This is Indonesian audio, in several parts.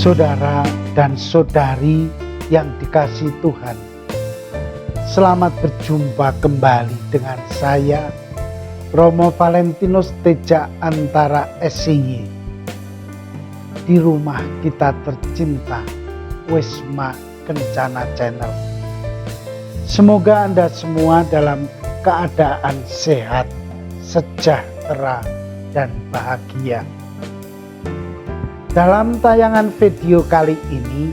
Saudara dan saudari yang dikasihi Tuhan, selamat berjumpa kembali dengan saya, Romo Valentinus Teja Antara SIY, di rumah kita tercinta, Wisma Kencana Channel. Semoga Anda semua dalam keadaan sehat, sejahtera, dan bahagia. Dalam tayangan video kali ini,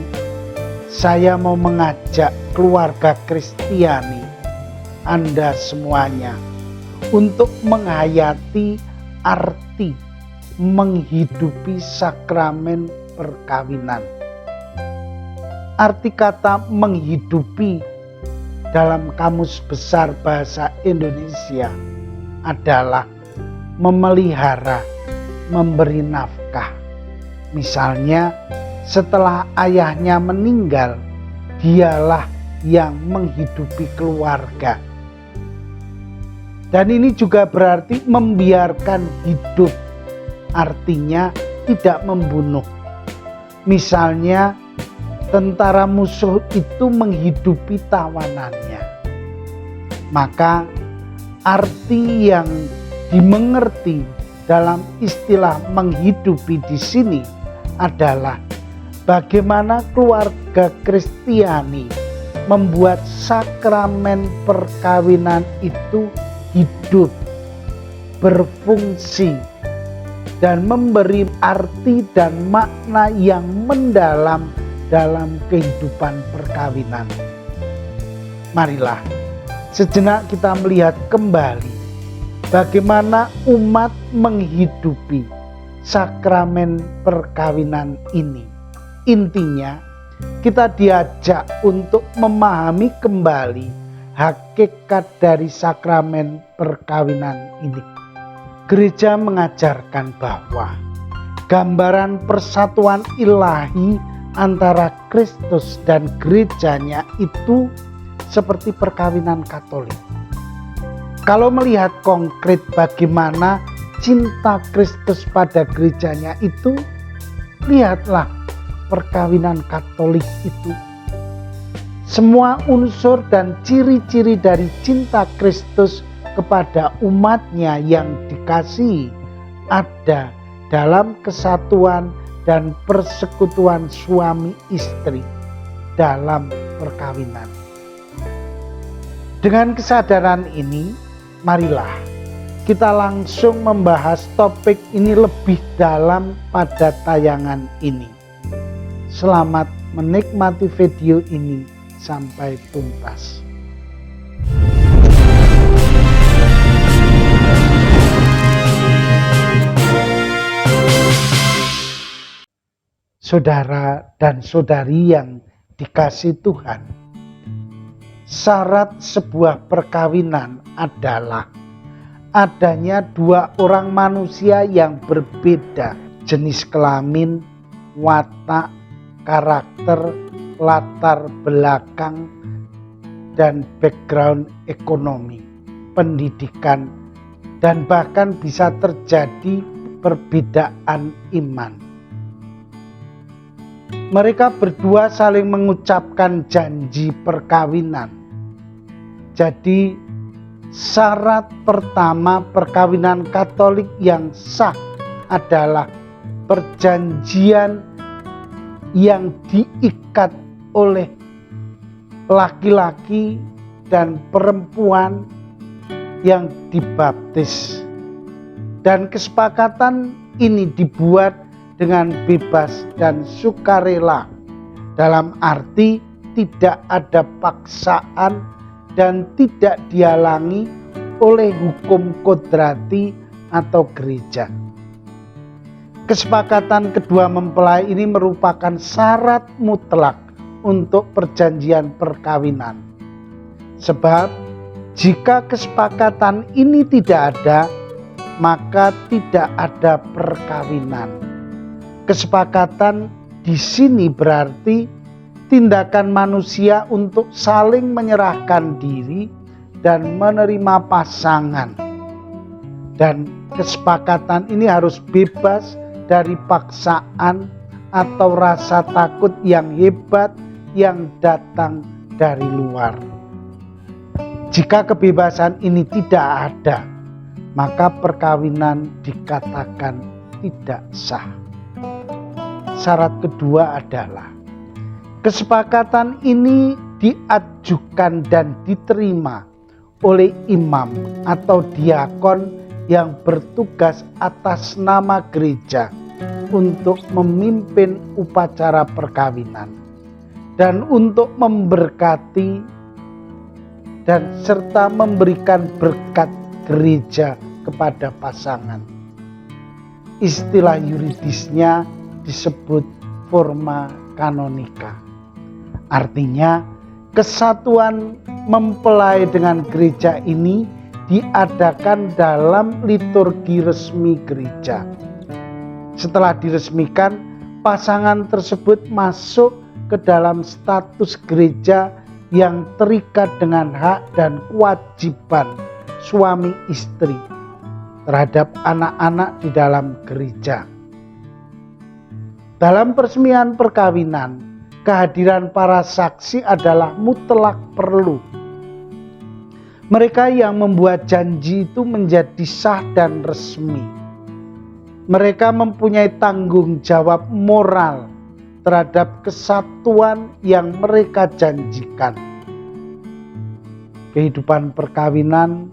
saya mau mengajak keluarga Kristiani, Anda semuanya, untuk menghayati arti menghidupi sakramen perkawinan. Arti kata menghidupi dalam Kamus Besar Bahasa Indonesia adalah memelihara, memberi nafkah. Misalnya, setelah ayahnya meninggal, dialah yang menghidupi keluarga. Dan ini juga berarti membiarkan hidup, artinya tidak membunuh. Misalnya, tentara musuh itu menghidupi tawanannya. Maka, arti yang dimengerti dalam istilah menghidupi di sini adalah bagaimana keluarga Kristiani membuat sakramen perkawinan itu hidup, berfungsi, dan memberi arti dan makna yang mendalam dalam kehidupan perkawinan. Marilah sejenak kita melihat kembali bagaimana umat menghidupi sakramen perkawinan ini. Intinya, kita diajak untuk memahami kembali hakikat dari sakramen perkawinan ini. Gereja mengajarkan bahwa gambaran persatuan ilahi antara Kristus dan gerejanya itu seperti perkawinan Katolik. Kalau melihat konkret bagaimana cinta Kristus pada gerejanya itu, lihatlah perkawinan Katolik itu. Semua unsur dan ciri-ciri dari cinta Kristus kepada umatnya yang dikasihi ada dalam kesatuan dan persekutuan suami istri dalam perkawinan. Dengan kesadaran ini, marilah kita langsung membahas topik ini lebih dalam pada tayangan ini. Selamat menikmati video ini sampai tuntas. Saudara dan saudari yang dikasihi Tuhan, syarat sebuah perkawinan adalah adanya dua orang manusia yang berbeda jenis kelamin, watak, karakter, latar belakang, dan background ekonomi, pendidikan, dan bahkan bisa terjadi perbedaan iman. Mereka berdua saling mengucapkan janji perkawinan. Jadi syarat pertama perkawinan Katolik yang sah adalah perjanjian yang diikat oleh laki-laki dan perempuan yang dibaptis. Dan kesepakatan ini dibuat dengan bebas dan sukarela, dalam arti tidak ada paksaan dan tidak dihalangi oleh hukum kodrati atau gereja. Kesepakatan kedua mempelai ini merupakan syarat mutlak untuk perjanjian perkawinan. Sebab jika kesepakatan ini tidak ada, maka tidak ada perkawinan. Kesepakatan di sini berarti tindakan manusia untuk saling menyerahkan diri dan menerima pasangan. Dan kesepakatan ini harus bebas dari paksaan atau rasa takut yang hebat yang datang dari luar. Jika kebebasan ini tidak ada, maka perkawinan dikatakan tidak sah. Syarat kedua adalah kesepakatan ini diajukan dan diterima oleh imam atau diakon yang bertugas atas nama gereja untuk memimpin upacara perkawinan dan untuk memberkati dan serta memberikan berkat gereja kepada pasangan. Istilah yuridisnya disebut forma kanonika. Artinya kesatuan mempelai dengan gereja ini diadakan dalam liturgi resmi gereja. Setelah diresmikan, pasangan tersebut masuk ke dalam status gereja yang terikat dengan hak dan kewajiban suami istri terhadap anak-anak di dalam gereja. Dalam peresmian perkawinan, kehadiran para saksi adalah mutlak perlu. Mereka yang membuat janji itu menjadi sah dan resmi. Mereka mempunyai tanggung jawab moral terhadap kesatuan yang mereka janjikan. Kehidupan perkawinan,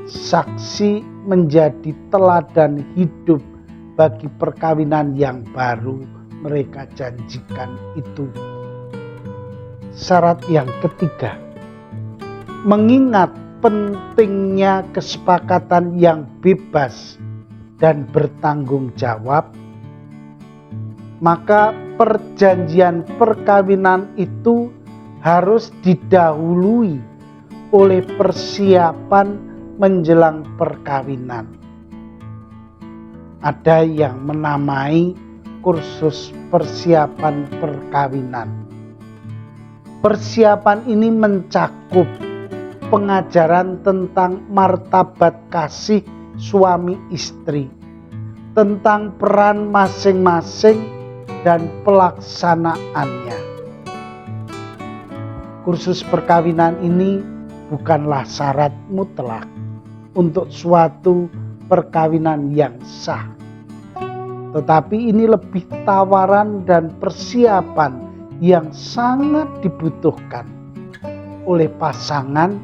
saksi menjadi teladan hidup bagi perkawinan yang baru mereka janjikan itu. Syarat yang ketiga, mengingat pentingnya kesepakatan yang bebas dan bertanggung jawab, maka perjanjian perkawinan itu harus didahului oleh persiapan menjelang perkawinan. Ada yang menamai kursus persiapan perkawinan. Persiapan ini mencakup pengajaran tentang martabat kasih suami istri, tentang peran masing-masing dan pelaksanaannya. Kursus perkawinan ini bukanlah syarat mutlak untuk suatu perkawinan yang sah, tetapi ini lebih tawaran dan persiapan yang sangat dibutuhkan oleh pasangan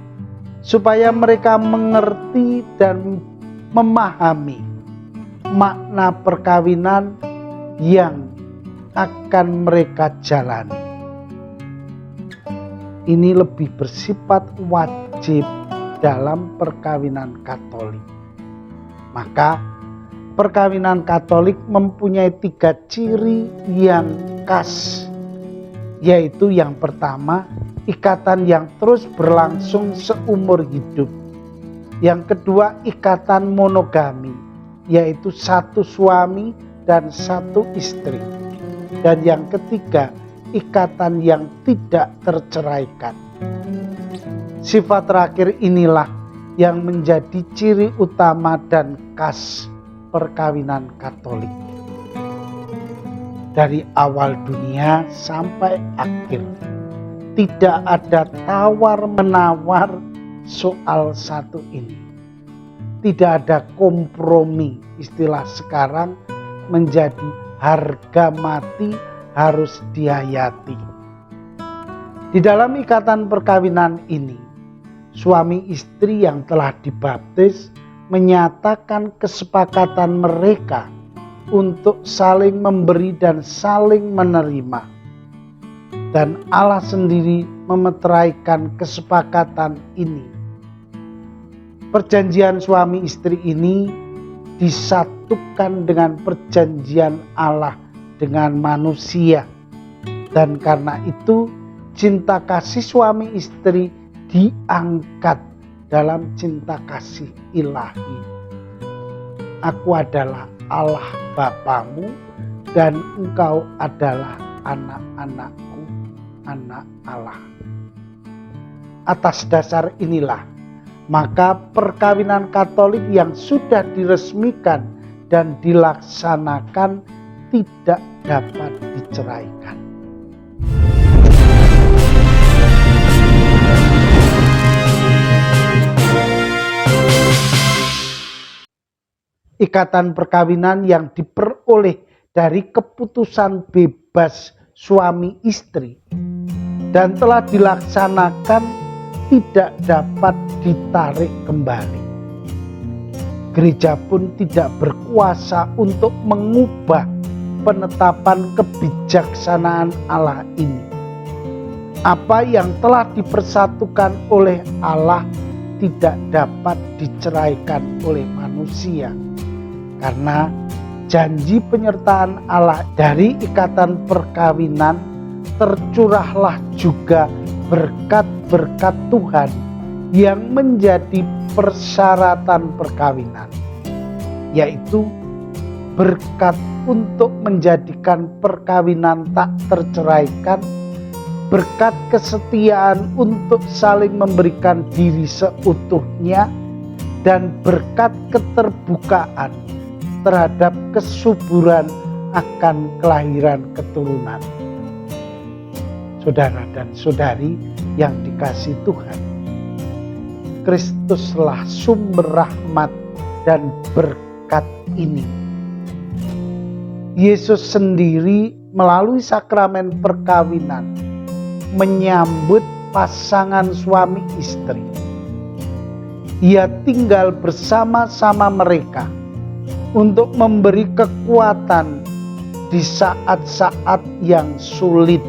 supaya mereka mengerti dan memahami makna perkawinan yang akan mereka jalani. Ini lebih bersifat wajib dalam perkawinan Katolik. Maka perkawinan Katolik mempunyai 3 ciri yang khas, yaitu yang pertama, ikatan yang terus berlangsung seumur hidup. Yang kedua, ikatan monogami, yaitu 1 suami dan 1 istri. Dan yang ketiga, ikatan yang tidak terceraikan. Sifat terakhir inilah yang menjadi ciri utama dan khas perkawinan Katolik. Dari awal dunia sampai akhir, tidak ada tawar-menawar soal satu ini. Tidak ada kompromi, istilah sekarang menjadi harga mati harus dihayati. Di dalam ikatan perkawinan ini, suami istri yang telah dibaptis menyatakan kesepakatan mereka untuk saling memberi dan saling menerima. Dan Allah sendiri memeteraikan kesepakatan ini. Perjanjian suami istri ini disatukan dengan perjanjian Allah dengan manusia. Dan karena itu cinta kasih suami istri diangkat dalam cinta kasih ilahi. Aku adalah Allah Bapamu dan engkau adalah anak-anakku, anak Allah. Atas dasar inilah, maka perkawinan Katolik yang sudah diresmikan dan dilaksanakan tidak dapat diceraikan. Ikatan perkawinan yang diperoleh dari keputusan bebas suami istri dan telah dilaksanakan tidak dapat ditarik kembali. Gereja pun tidak berkuasa untuk mengubah penetapan kebijaksanaan Allah ini. Apa yang telah dipersatukan oleh Allah tidak dapat diceraikan oleh manusia, karena janji penyertaan Allah dari ikatan perkawinan tercurahlah juga berkat-berkat Tuhan yang menjadi persyaratan perkawinan, yaitu berkat untuk menjadikan perkawinan tak terceraikan, berkat kesetiaan untuk saling memberikan diri seutuhnya, dan berkat keterbukaan terhadap kesuburan akan kelahiran keturunan. Saudara dan saudari yang dikasihi Tuhan, Kristuslah sumber rahmat dan berkat ini. Yesus sendiri melalui sakramen perkawinan menyambut pasangan suami istri. Ia tinggal bersama-sama mereka untuk memberi kekuatan di saat-saat yang sulit,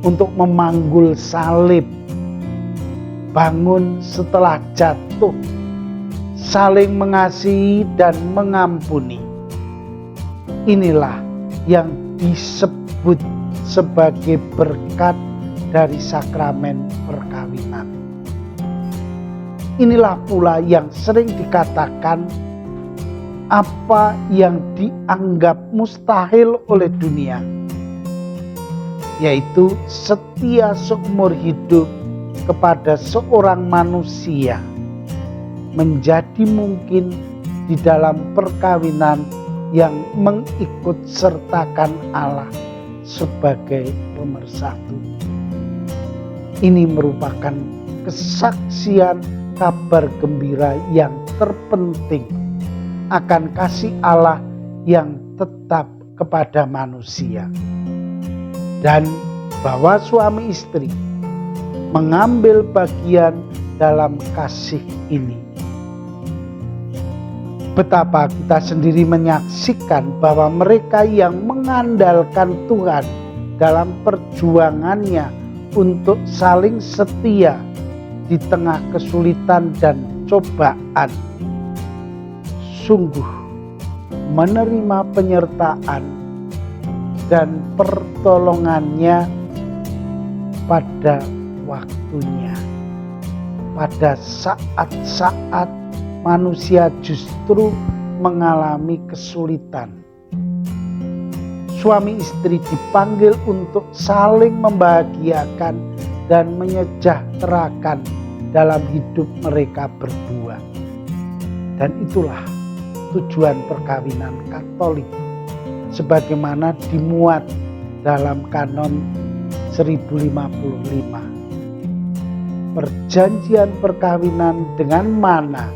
untuk memanggul salib, bangun setelah jatuh, saling mengasihi dan mengampuni. Inilah yang disebut sebagai berkat dari sakramen perkawinan. Inilah pula yang sering dikatakan apa yang dianggap mustahil oleh dunia, yaitu setia seumur hidup kepada seorang manusia, menjadi mungkin di dalam perkawinan yang mengikut sertakan Allah sebagai pemersatu. Ini merupakan kesaksian kabar gembira yang terpenting akan kasih Allah yang tetap kepada manusia, dan bahwa suami istri mengambil bagian dalam kasih ini. Betapa kita sendiri menyaksikan bahwa mereka yang mengandalkan Tuhan dalam perjuangannya untuk saling setia di tengah kesulitan dan cobaan, sungguh menerima penyertaan dan pertolongannya pada waktunya. Pada saat-saat manusia justru mengalami kesulitan, suami istri dipanggil untuk saling membahagiakan dan menyejahterakan dalam hidup mereka berdua. Dan itulah tujuan perkawinan Katolik sebagaimana dimuat dalam kanon 1055. Perjanjian perkawinan dengan mana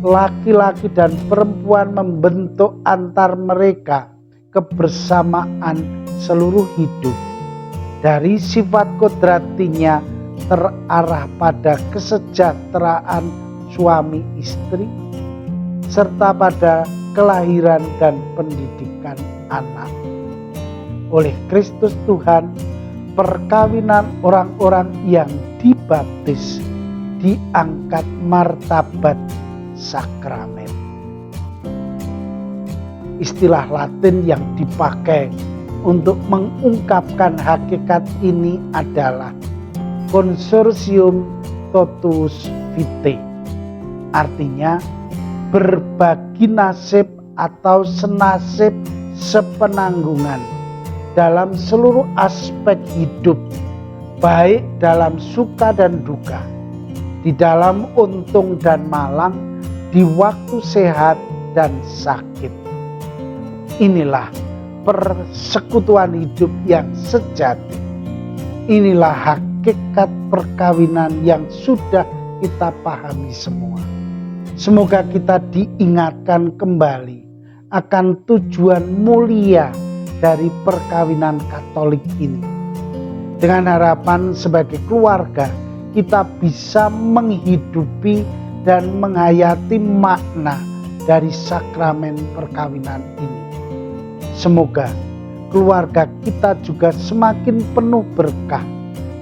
laki-laki dan perempuan membentuk antar mereka kebersamaan seluruh hidup, dari sifat kodratinya terarah pada kesejahteraan suami istri, serta pada kelahiran dan pendidikan anak. Oleh Kristus Tuhan, perkawinan orang-orang yang dibaptis diangkat martabat sakramen. Istilah Latin yang dipakai untuk mengungkapkan hakikat ini adalah Consortium Totus Vitae, artinya berbagi nasib atau senasib sepenanggungan dalam seluruh aspek hidup, baik dalam suka dan duka, di dalam untung dan malang, di waktu sehat dan sakit. Inilah persekutuan hidup yang sejati. Inilah hakikat perkawinan yang sudah kita pahami semua. Semoga kita diingatkan kembali akan tujuan mulia dari perkawinan Katolik ini. Dengan harapan sebagai keluarga kita bisa menghidupi dan menghayati makna dari sakramen perkawinan ini. Semoga keluarga kita juga semakin penuh berkah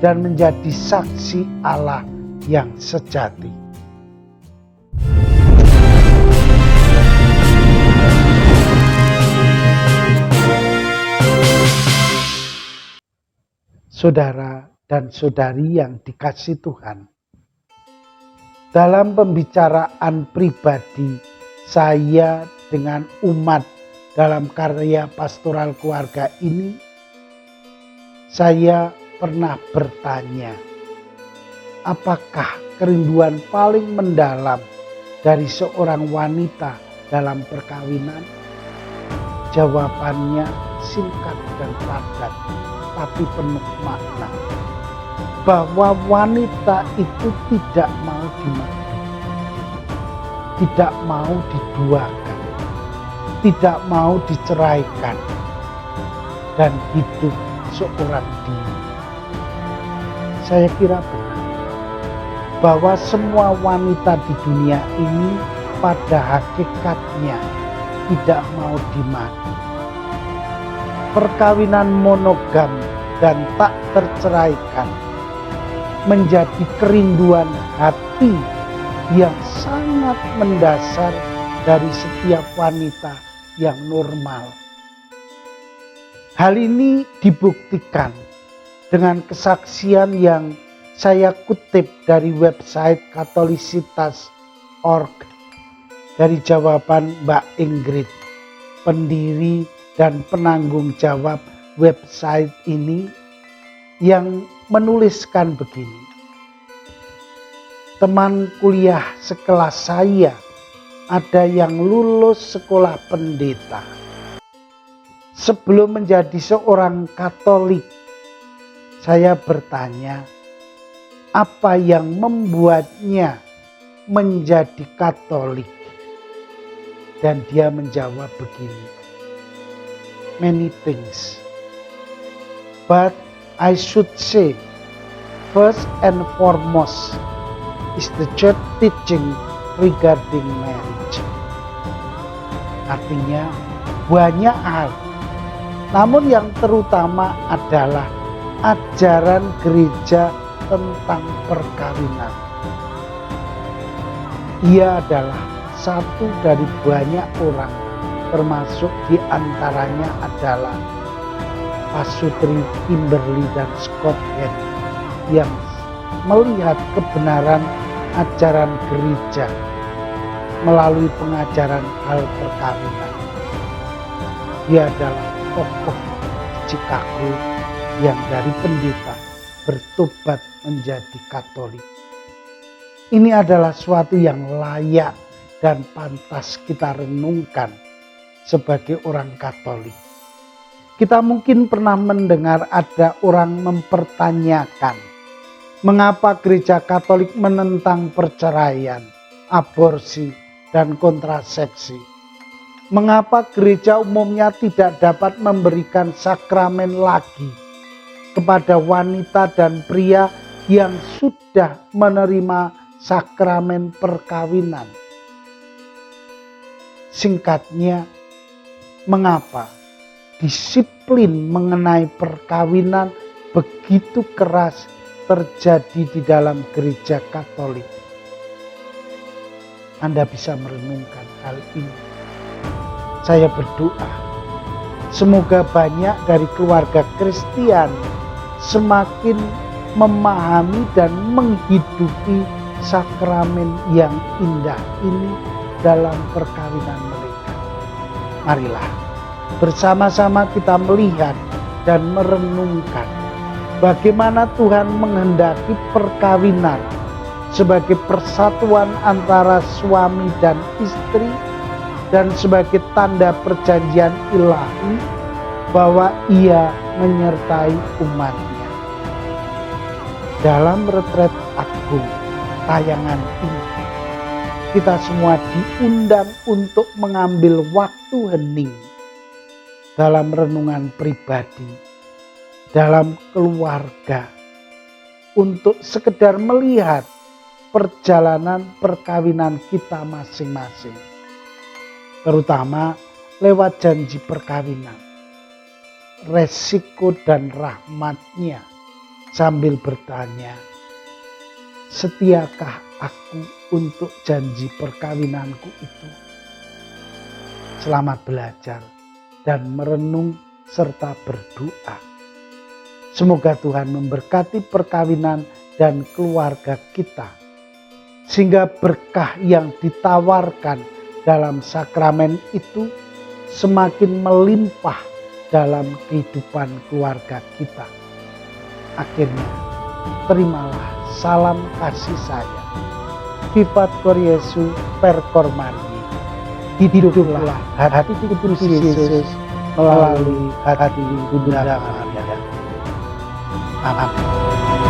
dan menjadi saksi Allah yang sejati. Saudara dan saudari yang dikasihi Tuhan, dalam pembicaraan pribadi saya dengan umat dalam karya pastoral keluarga ini, saya pernah bertanya, apakah kerinduan paling mendalam dari seorang wanita dalam perkawinan? Jawabannya singkat dan padat, tapi penuh makna. Bahwa wanita itu tidak mau dimadu, tidak mau diduakan, tidak mau diceraikan, dan hidup seorang diri. Saya kira benar bahwa semua wanita di dunia ini pada hakikatnya tidak mau dimadu. Perkawinan monogam dan tak terceraikan menjadi kerinduan hati yang sangat mendasar dari setiap wanita yang normal. Hal ini dibuktikan dengan kesaksian yang saya kutip dari website katolisitas.org dari jawaban Mbak Ingrid, pendiri dan penanggung jawab website ini, yang menuliskan begini. Teman kuliah sekelas saya ada yang lulus sekolah pendeta. Sebelum menjadi seorang Katolik, saya bertanya, apa yang membuatnya menjadi Katolik? Dan dia menjawab begini, many things. But I should say, first and foremost is the church teaching regarding marriage. Artinya banyak hal, namun yang terutama adalah ajaran gereja tentang perkawinan. Ia adalah satu dari banyak orang, termasuk diantaranya adalah Pasutri Kimberly dan Scott Hahn, yang melihat kebenaran ajaran gereja melalui pengajaran hal perkawinan. Dia adalah tokoh Chicago yang dari pendeta bertobat menjadi Katolik. Ini adalah suatu yang layak dan pantas kita renungkan sebagai orang Katolik. Kita mungkin pernah mendengar ada orang mempertanyakan, mengapa gereja Katolik menentang perceraian, aborsi, dan kontrasepsi? Mengapa gereja umumnya tidak dapat memberikan sakramen lagi kepada wanita dan pria yang sudah menerima sakramen perkawinan? Singkatnya, mengapa disiplin mengenai perkawinan begitu keras terjadi di dalam gereja Katolik? Anda bisa merenungkan hal ini. Saya berdoa, semoga banyak dari keluarga Kristen semakin memahami dan menghidupi sakramen yang indah ini dalam perkawinan mereka. Marilah bersama-sama kita melihat dan merenungkan bagaimana Tuhan menghendaki perkawinan sebagai persatuan antara suami dan istri dan sebagai tanda perjanjian ilahi bahwa Ia menyertai umat-Nya. Dalam retret agung tayangan ini, kita semua diundang untuk mengambil waktu hening dalam renungan pribadi, dalam keluarga, untuk sekedar melihat perjalanan perkawinan kita masing-masing, terutama lewat janji perkawinan, resiko dan rahmat-Nya, sambil bertanya, setiakah aku untuk janji perkawinanku itu? Selamat belajar dan merenung serta berdoa. Semoga Tuhan memberkati perkawinan dan keluarga kita, sehingga berkah yang ditawarkan dalam sakramen itu semakin melimpah dalam kehidupan keluarga kita. Akhirnya, terimalah salam kasih saya. Vivat Cor Jesu per Cor Maria. Hiduplah hati kudus Yesus melalui hati Bunda Maria. Amin.